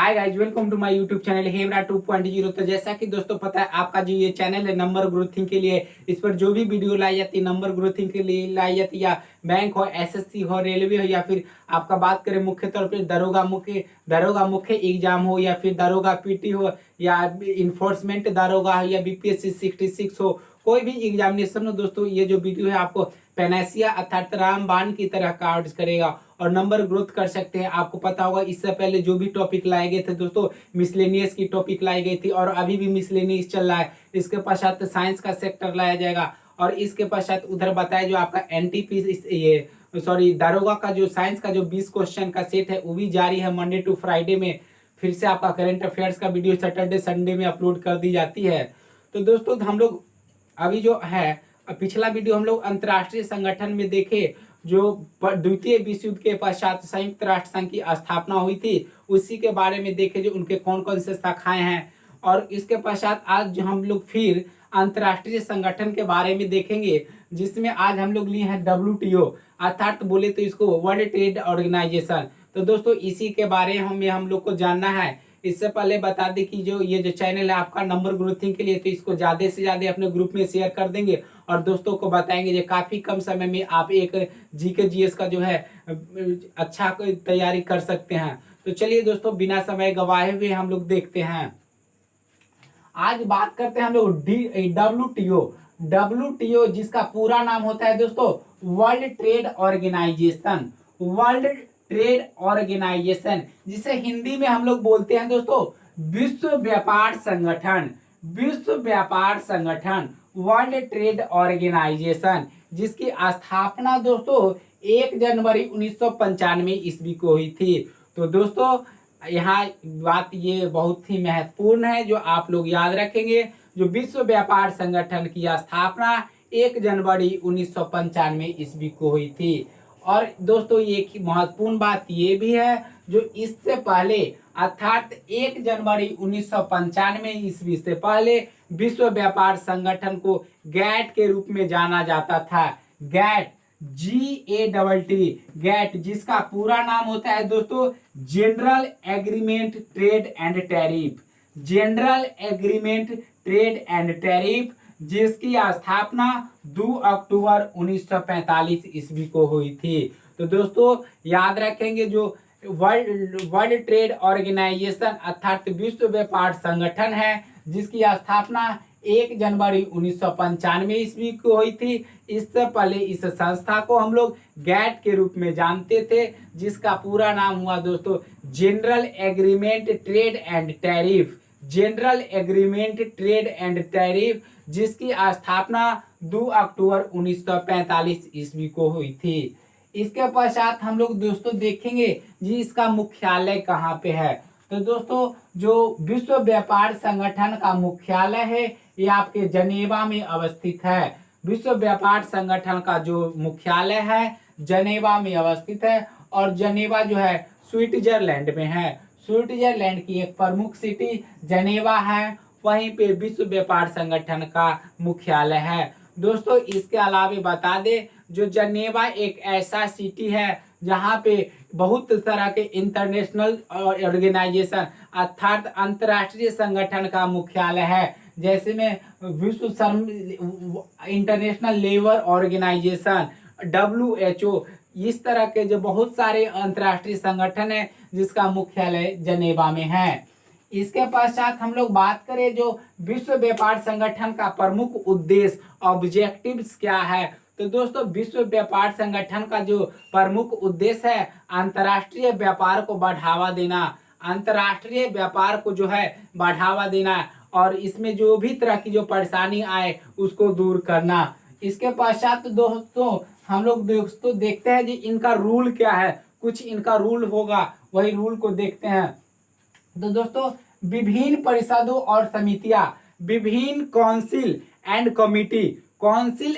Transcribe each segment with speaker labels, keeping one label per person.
Speaker 1: Hi guys, welcome to my YouTube channel हेमरा 2.0। तो जैसा कि दोस्तों पता है, आपका जो ये चैनल है नंबर ग्रोथिंग के लिए, इस पर जो भी वीडियो लाई जाती है नंबर ग्रोथिंग के लिए लाई जाती है, या बैंक हो, एसएससी हो, रेलवे हो, या फिर आपका बात करें मुख्य तौर पे दरोगा मुख्य एग्जाम हो, या फिर दरोगा पीटी हो, या इन्फोर्समेंट दरोगा हो, या बीपीएससी 66 हो, कोई भी एग्जामिनेशन हो दोस्तों, ये जो वीडियो है आपको पैनासिया अर्थात रामबाण की तरह कार्य करेगा और नंबर ग्रोथ कर सकते हैं। आपको पता होगा इससे पहले जो भी टॉपिक लाए गए थे दोस्तों, मिसलेनियस की टॉपिक लाई गई थी और अभी भी मिसलेनियस चल रहा है। इसके पश्चात साइंस का सेक्टर लाया जाएगा और इसके पश्चात उधर बताया जो आपका एनटीपी ये दारोगा का जो साइंस का जो 20 क्वेश्चन का सेट है वो भी जारी है। मंडे टू फ्राइडे में फिर से आपका करंट अफेयर्स का वीडियो सैटरडे संडे में अपलोड कर दी जाती है। तो दोस्तों हम लोग अभी जो है पिछला वीडियो हम लोग अंतर्राष्ट्रीय संगठन में देखे, जो द्वितीय विश्व युद्ध के पश्चात संयुक्त राष्ट्र संघ की स्थापना हुई थी, उसी के बारे में देखे जो उनके कौन कौन से शाखाएं हैं। और इसके पश्चात आज जो हम लोग फिर अंतर्राष्ट्रीय संगठन के बारे में देखेंगे, जिसमें आज हम लोग लिए हैं WTO अर्थात बोले तो इसको वर्ल्ड ट्रेड ऑर्गेनाइजेशन। तो दोस्तों इसी के बारे में हम लोग को जानना है। इससे पहले बता दें कि जो ये जो चैनल है आपका नंबर ग्रोथिंग के लिए, तो इसको ज़्यादा से ज़्यादा अपने ग्रुप में शेयर कर देंगे और दोस्तों को बताएंगे जो काफ़ी कम समय में आप एक जीके जीएस का जो है अच्छा तैयारी कर सकते हैं। तो चलिए दोस्तों बिना समय गवाए हुए हम लोग देखते हैं। आज बात करते हैं हम लोग WTO जिसका पूरा नाम होता है दोस्तों World Trade Organization. World Trade Organization जिसे हिंदी में हम लोग बोलते हैं दोस्तों विश्व व्यापार संगठन। विश्व व्यापार संगठन वर्ल्ड ट्रेड ऑर्गेनाइजेशन, जिसकी स्थापना दोस्तों 1 जनवरी 1995 ईस्वी को हुई थी। तो दोस्तों यहाँ बात ये बहुत ही महत्वपूर्ण है जो आप लोग याद रखेंगे। जो विश्व व्यापार संगठन की स्थापना 1 जनवरी 1995 ईस्वी को हुई थी। और दोस्तों एक महत्वपूर्ण बात ये भी है, जो इससे पहले अर्थात 1 जनवरी 1995 ईस्वी से पहले विश्व व्यापार संगठन को गैट के रूप में जाना जाता था। गैट GATT गैट, जिसका पूरा नाम होता है दोस्तों general agreement trade and tariff. General agreement trade and tariff, जिसकी स्थापना 2 अक्टूबर 1945 ईस्वी को हुई थी। तो दोस्तों याद रखेंगे जो वर्ल्ड ट्रेड ऑर्गेनाइजेशन अर्थात विश्व व्यापार संगठन है, जिसकी स्थापना 1 जनवरी 1995 ईस्वी को हुई थी। इससे पहले इस संस्था को हम लोग गैट के रूप में जानते थे, जिसका पूरा नाम हुआ दोस्तों general agreement trade and tariff. General agreement trade and tariff, जिसकी स्थापना 2 अक्टूबर 1945 ईस्वी को हुई थी। इसके पश्चात हम लोग दोस्तों देखेंगे जी इसका मुख्यालय कहाँ पे है। तो दोस्तों जो विश्व व्यापार संगठन का मुख्यालय है ये आपके जनेवा में अवस्थित है। विश्व व्यापार संगठन का जो मुख्यालय है जनेवा में अवस्थित है और जनेवा जो है स्विट्जरलैंड में है। स्विट्जरलैंड की एक प्रमुख सिटी जनेवा है, वहीं पे विश्व व्यापार संगठन का मुख्यालय है। दोस्तों इसके अलावा बता दें जो जनेवा एक ऐसा सिटी है जहाँ पे बहुत तरह के इंटरनेशनल ऑर्गेनाइजेशन अर्थात अंतर्राष्ट्रीय संगठन का मुख्यालय है, जैसे में विश्व इंटरनेशनल लेबर ऑर्गेनाइजेशन WHO, इस तरह के जो बहुत सारे अंतर्राष्ट्रीय संगठन है जिसका मुख्यालय जनेवा में है। इसके पश्चात हम लोग बात करें जो विश्व व्यापार संगठन का प्रमुख उद्देश्य ऑब्जेक्टिव्स क्या है। तो दोस्तों विश्व व्यापार संगठन का जो प्रमुख उद्देश्य है अंतर्राष्ट्रीय व्यापार को बढ़ावा देना। अंतर्राष्ट्रीय व्यापार को जो है बढ़ावा देना और इसमें जो भी तरह की जो परेशानी आए उसको दूर करना। इसके पश्चात दोस्तों हम लोग दोस्तों देखते हैं जी इनका रूल क्या है। कुछ इनका रूल होगा, वही रूल को देखते हैं। तो दोस्तों विभिन्न परिषदों और समितियां, विभिन्न काउंसिल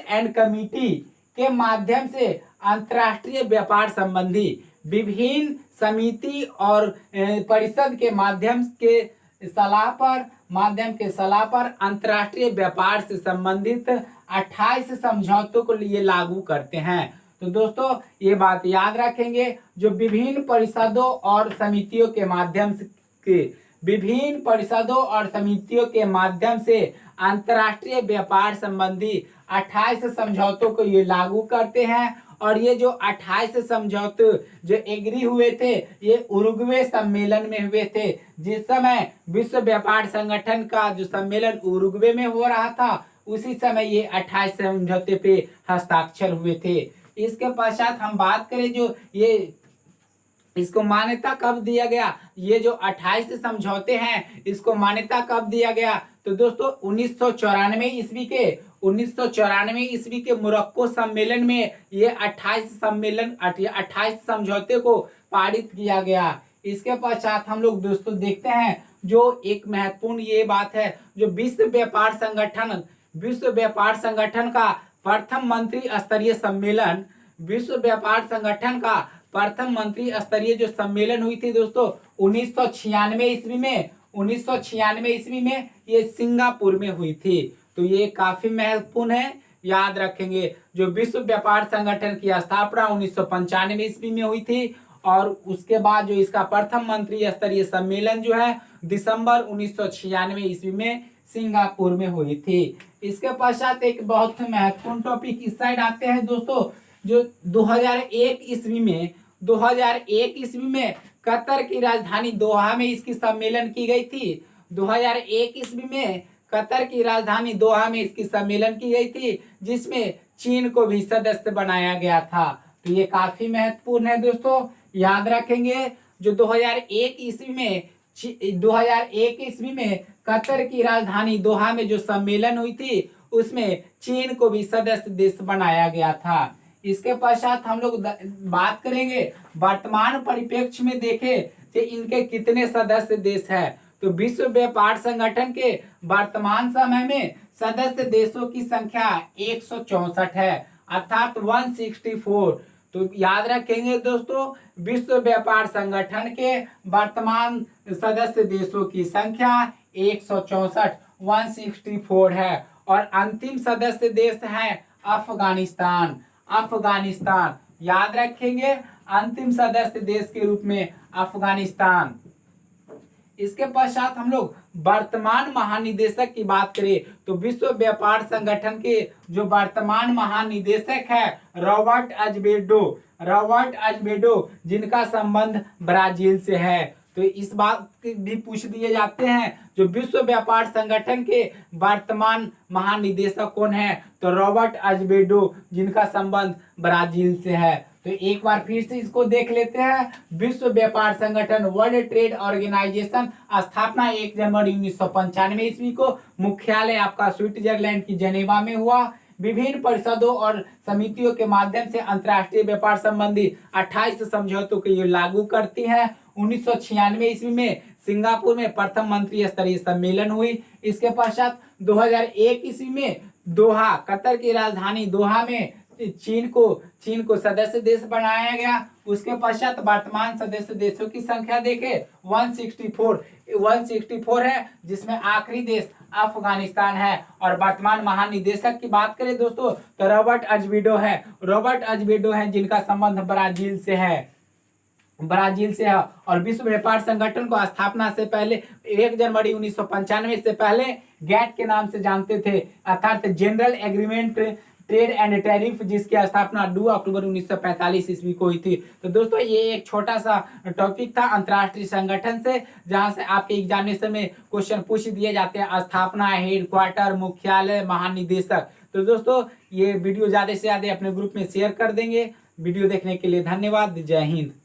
Speaker 1: एंड कमिटी के माध्यम से अंतर्राष्ट्रीय व्यापार संबंधी विभिन्न समिति और परिषद के माध्यम के सलाह पर अंतर्राष्ट्रीय व्यापार से संबंधित 28 समझौतों को लिए लागू करते हैं। तो दोस्तों ये बात याद रखेंगे, जो विभिन्न परिषदों और समितियों के माध्यम के विभिन्न परिषदों और समितियों के माध्यम से अंतर्राष्ट्रीय व्यापार संबंधी 28 समझौतों को ये लागू करते हैं। और ये जो 28 समझौते जो एग्री हुए थे ये उरुग्वे सम्मेलन में हुए थे। जिस समय विश्व व्यापार संगठन का जो सम्मेलन उरुग्वे में हो रहा था उसी समय ये 28 समझौते पे हस्ताक्षर हुए थे। इसके पश्चात हम बात करें जो ये इसको मान्यता कब दिया गया, ये जो 28 समझौते हैं इसको मान्यता कब दिया गया, तो दोस्तों 1994 ईस्वी के मोरक्को सम्मेलन में ये 28 समझौते को पारित किया गया। इसके पश्चात हम लोग दोस्तों देखते हैं जो एक महत्वपूर्ण ये बात है, जो विश्व व्यापार संगठन का प्रथम मंत्री स्तरीय सम्मेलन, विश्व व्यापार संगठन का प्रथम मंत्री स्तरीय जो सम्मेलन हुई थी दोस्तों 1996 ईस्वी में ये सिंगापुर में हुई थी। तो ये काफी महत्वपूर्ण है, याद रखेंगे। जो विश्व व्यापार संगठन की स्थापना 1995 ईस्वी में हुई थी और उसके बाद जो इसका प्रथम मंत्री स्तरीय सम्मेलन जो है दिसंबर 1996 ईस्वी में सिंगापुर में हुई थी। इसके पश्चात एक बहुत महत्वपूर्ण टॉपिक इस साइड आते हैं दोस्तों, जो 2001 ईस्वी में कतर की राजधानी दोहा में इसकी सम्मेलन की गई थी। 2001 ईस्वी में कतर की राजधानी दोहा में इसकी सम्मेलन की गई थी, जिसमें चीन को भी सदस्य बनाया गया था। तो ये काफी महत्वपूर्ण है दोस्तों, याद रखेंगे। जो 2001 ईस्वी में कतर की राजधानी दोहा में जो सम्मेलन हुई थी उसमें चीन को भी सदस्य देश बनाया गया था। इसके पश्चात हम लोग बात करेंगे वर्तमान परिप्रेक्ष्य में देखें कि इनके कितने सदस्य देश हैं। तो विश्व व्यापार संगठन के वर्तमान समय में सदस्य देशों की संख्या 164 है, अर्थात 164। तो याद रखेंगे दोस्तों, विश्व व्यापार संगठन के वर्तमान सदस्य देशों की संख्या 164 है। और अंतिम सदस्य देश है अफगानिस्तान। याद रखेंगे, अंतिम सदस्य देश के रूप में अफगानिस्तान। इसके पश्चात हम लोग वर्तमान महानिदेशक की बात करें तो विश्व व्यापार संगठन के जो वर्तमान महानिदेशक है रॉबर्ट अजबेडो, जिनका संबंध ब्राजील से है। तो इस बात भी पूछ दिए जाते हैं, जो विश्व व्यापार संगठन के वर्तमान महानिदेशक कौन है, तो रॉबर्ट अजबेडो, जिनका संबंध ब्राजील से है। तो एक बार फिर से इसको देख लेते हैं। विश्व व्यापार संगठन वर्ल्ड ट्रेड ऑर्गेनाइजेशन स्थापना 1 जनवरी 1995 ईस्वी को, मुख्यालय आपका स्विट्जरलैंड की जेनेवा में हुआ। विभिन्न परिषदों और समितियों के माध्यम से अंतर्राष्ट्रीय व्यापार संबंधी 28 समझौतों को ये लागू करती है। 1996 ईस्वी में सिंगापुर में प्रथम मंत्री स्तरीय सम्मेलन हुई। इसके पश्चात 2001 ईस्वी में दोहा, कतर की राजधानी दोहा में चीन को सदस्य देश बनाया गया। उसके पश्चात वर्तमान सदस्य देशों की संख्या देखें 164 है, जिसमें आखिरी देश अफगानिस्तान है। और वर्तमान महानिदेशक की बात करें दोस्तों तो रॉबर्ट अजबेडो है, जिनका संबंध ब्राजील से है। और विश्व व्यापार संगठन को स्थापना से पहले 1 जनवरी 1995 से पहले गैट के नाम से जानते थे, अर्थात general agreement trade and tariff, जिसकी स्थापना 2 अक्टूबर 1945 ईस्वी को हुई थी। तो दोस्तों ये एक छोटा सा टॉपिक था अंतर्राष्ट्रीय संगठन से, जहां से आपके एग्जामिनेशन में क्वेश्चन पूछ दिए जाते हैं, स्थापना, हेडक्वार्टर, मुख्यालय, महानिदेशक। तो दोस्तों ये वीडियो ज्यादा से ज्यादा अपने ग्रुप में शेयर कर देंगे। वीडियो देखने के लिए धन्यवाद। जय हिंद।